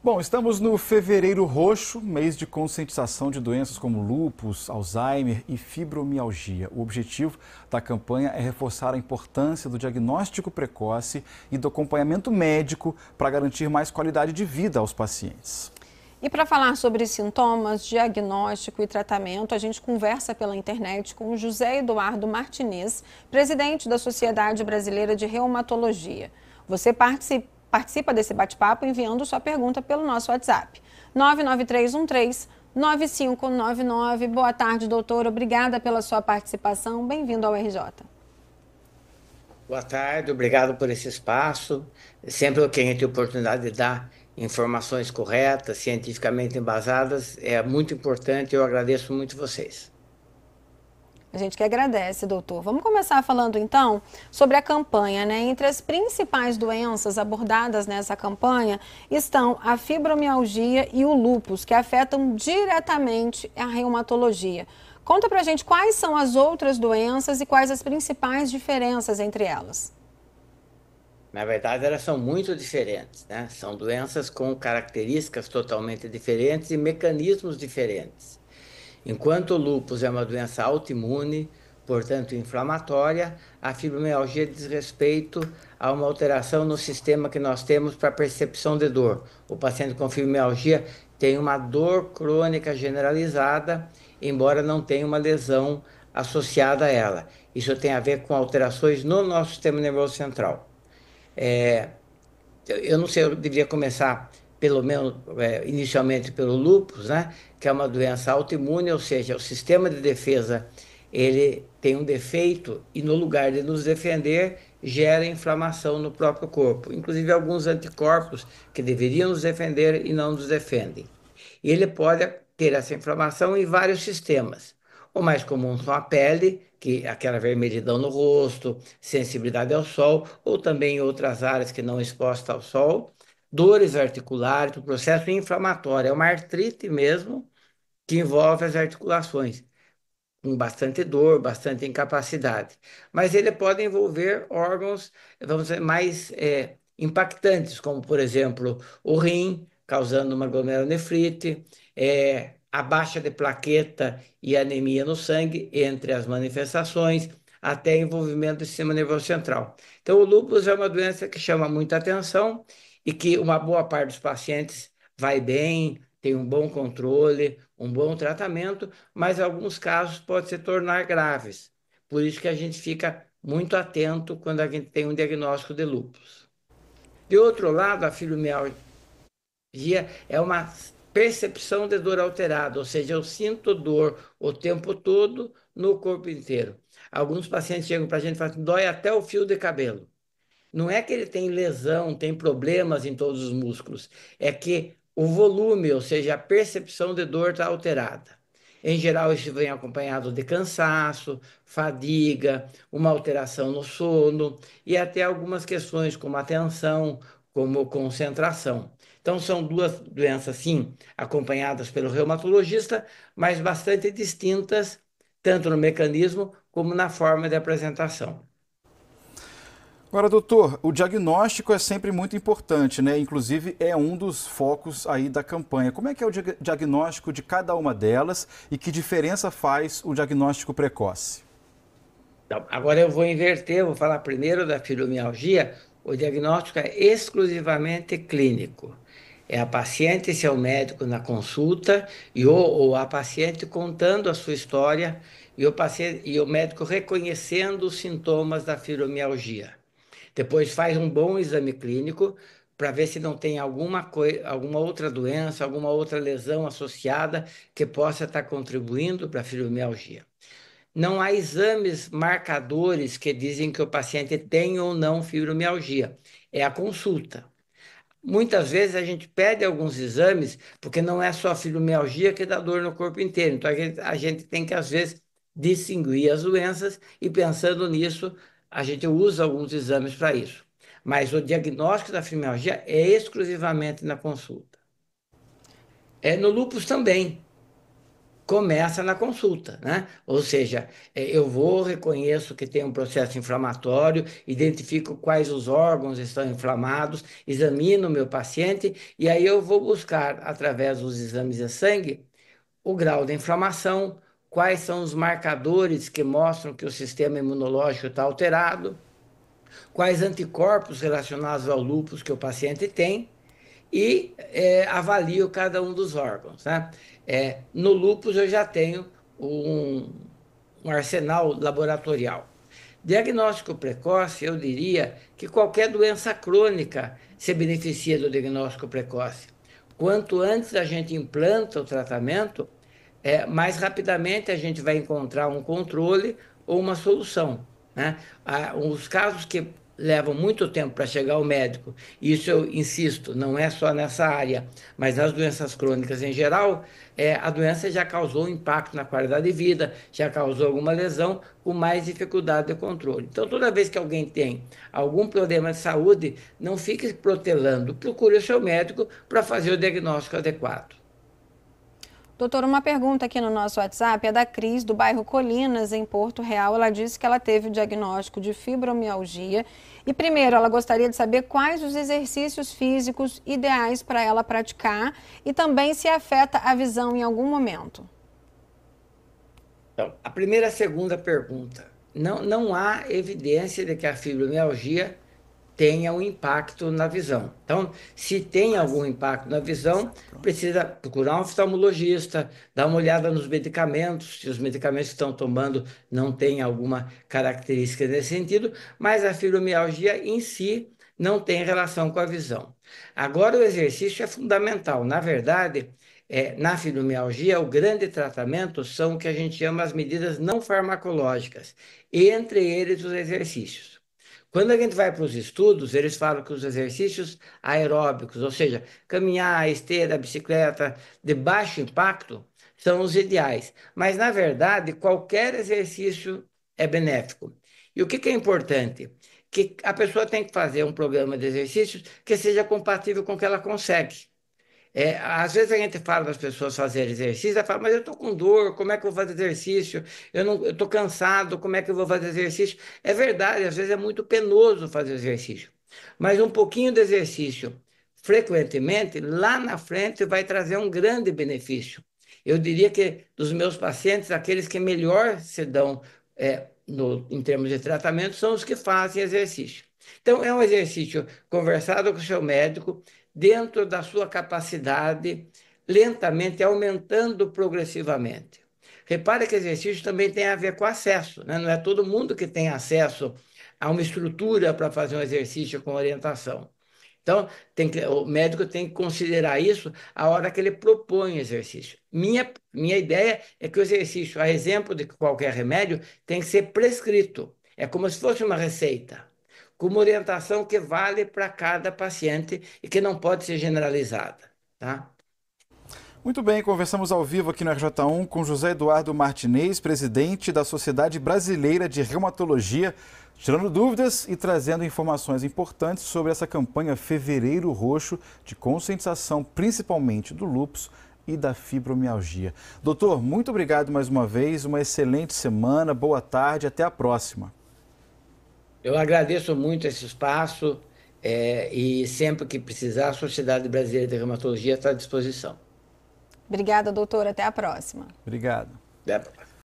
Bom, estamos no Fevereiro Roxo, mês de conscientização de doenças como lúpus, Alzheimer e fibromialgia. O objetivo da campanha é reforçar a importância do diagnóstico precoce e do acompanhamento médico para garantir mais qualidade de vida aos pacientes. E para falar sobre sintomas, diagnóstico e tratamento, a gente conversa pela internet com o José Eduardo Martinez, presidente da Sociedade Brasileira de Reumatologia. Você participa desse bate-papo enviando sua pergunta pelo nosso WhatsApp, 99313-9599. Boa tarde, doutor. Obrigada pela sua participação. Bem-vindo ao RJ. Boa tarde, obrigado por esse espaço. Sempre que a gente tem oportunidade de dar informações corretas, cientificamente embasadas, é muito importante e eu agradeço muito vocês. A gente que agradece, doutor. Vamos começar falando, então, sobre a campanha, né? Entre as principais doenças abordadas nessa campanha estão a fibromialgia e o lúpus, que afetam diretamente a reumatologia. Conta pra gente quais são as outras doenças e quais as principais diferenças entre elas. Na verdade, elas são muito diferentes, né? São doenças com características totalmente diferentes e mecanismos diferentes. Enquanto o lúpus é uma doença autoimune, portanto inflamatória, a fibromialgia diz respeito a uma alteração no sistema que nós temos para percepção de dor. O paciente com fibromialgia tem uma dor crônica generalizada, embora não tenha uma lesão associada a ela. Isso tem a ver com alterações no nosso sistema nervoso central. Eu não sei, eu deveria começar pelo menos inicialmente pelo lúpus, né? Que é uma doença autoimune, ou seja, o sistema de defesa ele tem um defeito e no lugar de nos defender gera inflamação no próprio corpo, inclusive alguns anticorpos que deveriam nos defender e não nos defendem. E ele pode ter essa inflamação em vários sistemas. O mais comum são a pele, que é aquela vermelhidão no rosto, sensibilidade ao sol, ou também em outras áreas que não expostas ao sol, dores articulares, o processo inflamatório, é uma artrite mesmo, que envolve as articulações, com bastante dor, bastante incapacidade. Mas ele pode envolver órgãos, vamos dizer, mais impactantes, como, por exemplo, o rim, causando uma glomerulonefrite, a baixa de plaqueta e anemia no sangue, entre as manifestações, até envolvimento do sistema nervoso central. Então, o lúpus é uma doença que chama muita atenção e que uma boa parte dos pacientes vai bem, tem um bom controle, um bom tratamento, mas em alguns casos pode se tornar graves. Por isso que a gente fica muito atento quando a gente tem um diagnóstico de lúpus. De outro lado, a fibromialgia é uma percepção de dor alterada, ou seja, eu sinto dor o tempo todo no corpo inteiro. Alguns pacientes chegam para a gente e falam assim, dói até o fio de cabelo. Não é que ele tem lesão, tem problemas em todos os músculos, é que o volume, ou seja, a percepção de dor está alterada. Em geral, isso vem acompanhado de cansaço, fadiga, uma alteração no sono e até algumas questões como atenção, como concentração. Então, são duas doenças, sim, acompanhadas pelo reumatologista, mas bastante distintas, tanto no mecanismo como na forma de apresentação. Agora, doutor, o diagnóstico é sempre muito importante, né? Inclusive é um dos focos aí da campanha. Como é que é o diagnóstico de cada uma delas e que diferença faz o diagnóstico precoce? Então, agora eu vou inverter, vou falar primeiro da fibromialgia. O diagnóstico é exclusivamente clínico. É a paciente e seu médico na consulta ou a paciente contando a sua história e o médico reconhecendo os sintomas da fibromialgia. Depois faz um bom exame clínico para ver se não tem alguma outra doença, alguma outra lesão associada que possa estar contribuindo para a fibromialgia. Não há exames marcadores que dizem que o paciente tem ou não fibromialgia. É a consulta. Muitas vezes a gente pede alguns exames porque não é só a fibromialgia que dá dor no corpo inteiro. Então a gente tem que, às vezes, distinguir as doenças e pensando nisso, a gente usa alguns exames para isso. Mas o diagnóstico da fibromialgia é exclusivamente na consulta. No lúpus também. começa na consulta, né? Ou seja, eu reconheço que tem um processo inflamatório, identifico quais os órgãos estão inflamados, examino o meu paciente e aí eu vou buscar, através dos exames de sangue, o grau de inflamação, quais são os marcadores que mostram que o sistema imunológico está alterado, quais anticorpos relacionados ao lúpus que o paciente tem e avalio cada um dos órgãos, né? No lúpus eu já tenho um arsenal laboratorial. Diagnóstico precoce, eu diria que qualquer doença crônica se beneficia do diagnóstico precoce. Quanto antes a gente implanta o tratamento, mais rapidamente a gente vai encontrar um controle ou uma solução, né? Os casos que levam muito tempo para chegar ao médico, e isso eu insisto, não é só nessa área, mas nas doenças crônicas em geral, a doença já causou impacto na qualidade de vida, já causou alguma lesão, com mais dificuldade de controle. Então, toda vez que alguém tem algum problema de saúde, não fique protelando, procure o seu médico para fazer o diagnóstico adequado. Doutor, uma pergunta aqui no nosso WhatsApp é da Cris, do bairro Colinas, em Porto Real. Ela disse que ela teve o diagnóstico de fibromialgia e, primeiro, ela gostaria de saber quais os exercícios físicos ideais para ela praticar e também se afeta a visão em algum momento. Então, a primeira e a segunda pergunta. Não há evidência de que a fibromialgia tenha um impacto na visão. Então, se tem algum impacto na visão, precisa procurar um oftalmologista, dar uma olhada nos medicamentos, se os medicamentos que estão tomando não têm alguma característica nesse sentido, mas a fibromialgia em si não tem relação com a visão. Agora, o exercício é fundamental. Na verdade, na fibromialgia, o grande tratamento são o que a gente chama as medidas não farmacológicas, entre eles os exercícios. Quando a gente vai para os estudos, eles falam que os exercícios aeróbicos, ou seja, caminhar, esteira, bicicleta, de baixo impacto, são os ideais. Mas, na verdade, qualquer exercício é benéfico. E o que é importante? Que a pessoa tem que fazer um programa de exercícios que seja compatível com o que ela consegue. Às vezes a gente fala das pessoas fazerem exercício, ela fala, mas eu estou com dor, como é que eu vou fazer exercício? Eu estou cansado, como é que eu vou fazer exercício? É verdade, às vezes é muito penoso fazer exercício, mas um pouquinho de exercício frequentemente, lá na frente vai trazer um grande benefício. Eu diria que dos meus pacientes, aqueles que melhor se dão em termos de tratamento são os que fazem exercício. Então, é um exercício conversado com o seu médico, dentro da sua capacidade, lentamente, aumentando progressivamente. Repare que exercício também tem a ver com acesso, né? Não é todo mundo que tem acesso a uma estrutura para fazer um exercício com orientação. Então, o médico tem que considerar isso a hora que ele propõe exercício. Minha ideia é que o exercício, a exemplo de qualquer remédio, tem que ser prescrito. É como se fosse uma receita, com uma orientação que vale para cada paciente e que não pode ser generalizada, tá? Muito bem, conversamos ao vivo aqui no RJ1 com José Eduardo Martinez, presidente da Sociedade Brasileira de Reumatologia, tirando dúvidas e trazendo informações importantes sobre essa campanha Fevereiro Roxo de conscientização, principalmente do lúpus e da fibromialgia. Doutor, muito obrigado mais uma vez, uma excelente semana, boa tarde, até a próxima. Eu agradeço muito esse espaço e sempre que precisar, a Sociedade Brasileira de Reumatologia está à disposição. Obrigada, doutor. Até a próxima. Obrigado. Até a próxima.